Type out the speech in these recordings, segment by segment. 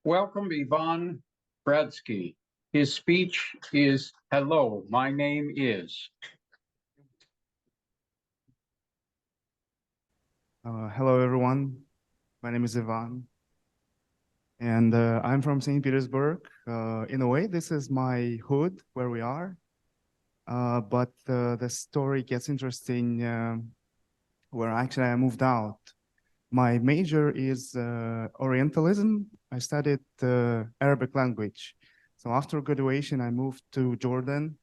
Welcome Ivan Vratskikh. His speech is, "Hello, my name is." Hello, everyone. My name is Ivan, and I'm from St. Petersburg. In a way, this is my hood where we are, but the story gets interesting where actually I moved out. My major is Orientalism. I studied Arabic language. So after graduation, I moved to Jordan,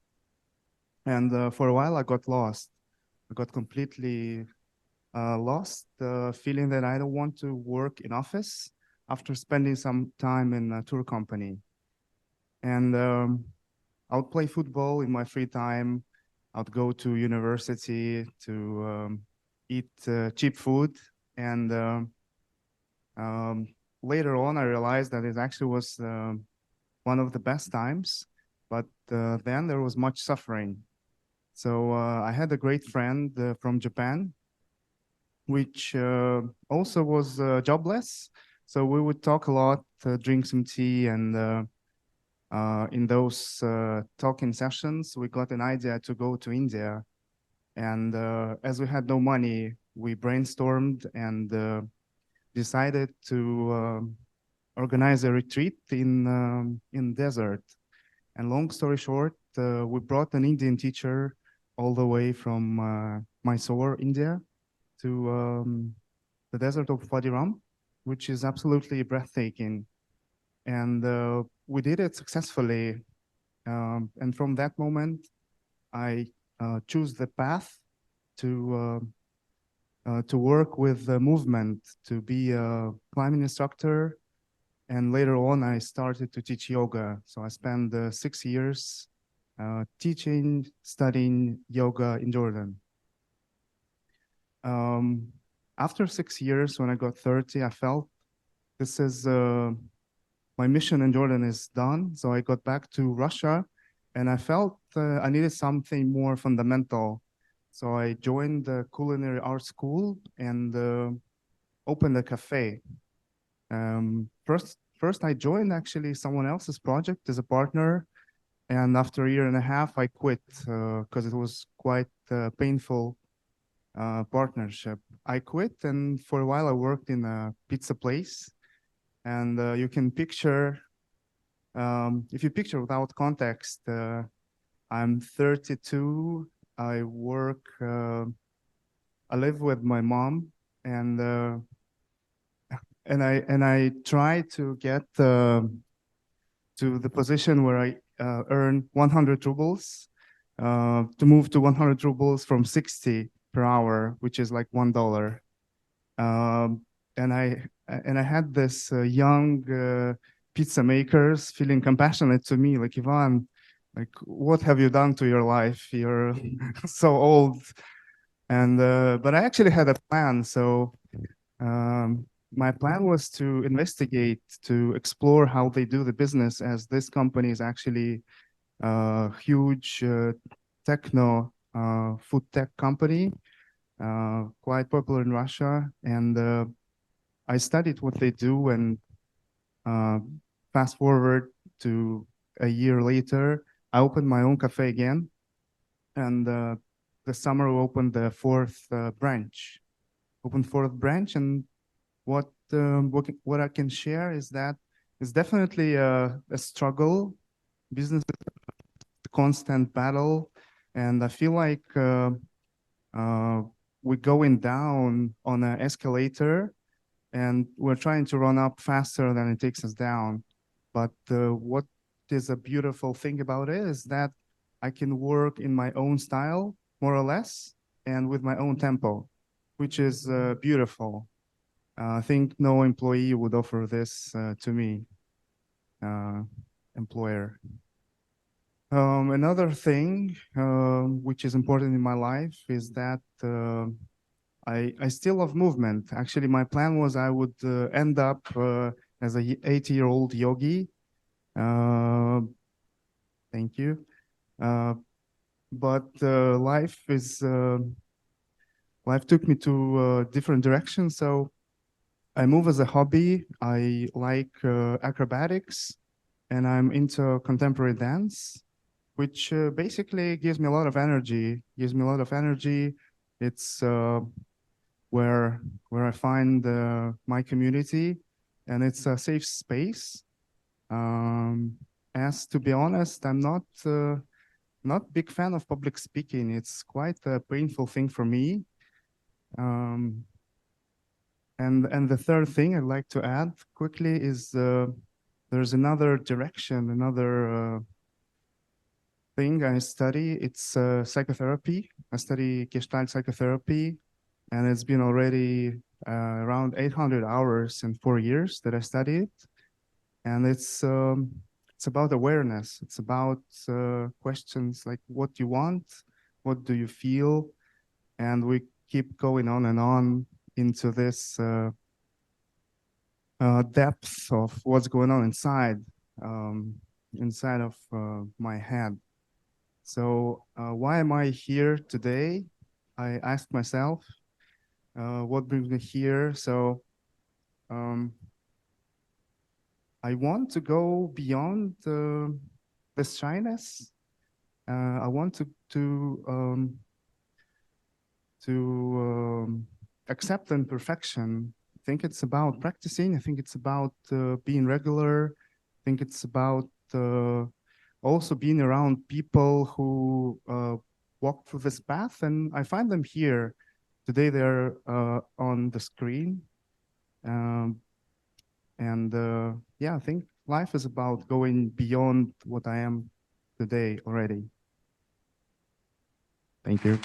and for a while I got lost. I got completely lost, feeling that I don't want to work in office after spending some time in a tour company. And I would play football in my free time. I would go to university to eat cheap food. And um, later on, I realized that it actually was one of the best times. But then there was much suffering. So I had a great friend from Japan which also was jobless. So we would talk a lot, drink some tea, and in those talking sessions, we got an idea to go to India. And as we had no money, we brainstormed and decided to organize a retreat in desert. And long story short, we brought an Indian teacher all the way from Mysore, India, to the desert of Wadi Rum, which is absolutely breathtaking. And we did it successfully. And from that moment, I choose the path to work with the movement, to be a climbing instructor. And later on, I started to teach yoga. So I spent 6 years teaching, studying yoga in Jordan. After 6 years, when I got 30, I felt this is my mission in Jordan is done. So I got back to Russia and I felt I needed something more fundamental. So I joined the culinary art school and opened a cafe. First, I joined actually someone else's project as a partner. And after a year and a half, I quit because it was quite painful partnership. I quit, and for a while I worked in a pizza place. And you can picture, if you picture without context, I'm 32. I work. I live with my mom, and I try to get to the position where I earn 100 rubles. To move to 100 rubles from 60 per hour, which is like $1. Um, and I had this young pizza makers feeling compassionate to me, like, Ivan, like, what have you done to your life? You're so old. And but I actually had a plan. So my plan was to investigate, to explore how they do the business, as this company is actually a huge techno food tech company, quite popular in Russia. And I studied what they do, and uh, fast forward to a year later, I opened my own cafe again. And the summer we opened the fourth branch. Opened fourth branch, and what I can share is that it's definitely a struggle. Business is a constant battle, and I feel like uh, we're going down on an escalator and we're trying to run up faster than it takes us down. But what is a beautiful thing about it is that I can work in my own style, more or less, and with my own tempo, which is beautiful. I think no employee would offer this to me, employer. Another thing which is important in my life is that I still love movement. Actually, my plan was I would end up as a 80-year-old yogi. Uh, thank you. Uh, but life took me to a different direction. So I move as a hobby. I like acrobatics, and I'm into contemporary dance, which basically gives me a lot of energy. It's where I find my community, and it's a safe space. Um, as to be honest, I'm not big fan of public speaking. It's quite a painful thing for me. Um, and the third thing I'd like to add quickly is there's another direction, another thing I study. It's psychotherapy. I study Gestalt psychotherapy, and it's been already around 800 hours in 4 years that I study it. And it's about awareness. It's about questions like what you want, what do you feel, and we keep going on and on into this depth of what's going on um, inside of my head. So why am I here today? I asked myself, what brings me here? So um, I want to go beyond this shyness. I want to accept imperfection. I think it's about practicing. I think it's about being regular. I think it's about also being around people who walk through this path. And I find them here. Today they're on the screen. Um, and yeah, I think life is about going beyond what I am today already. Thank you.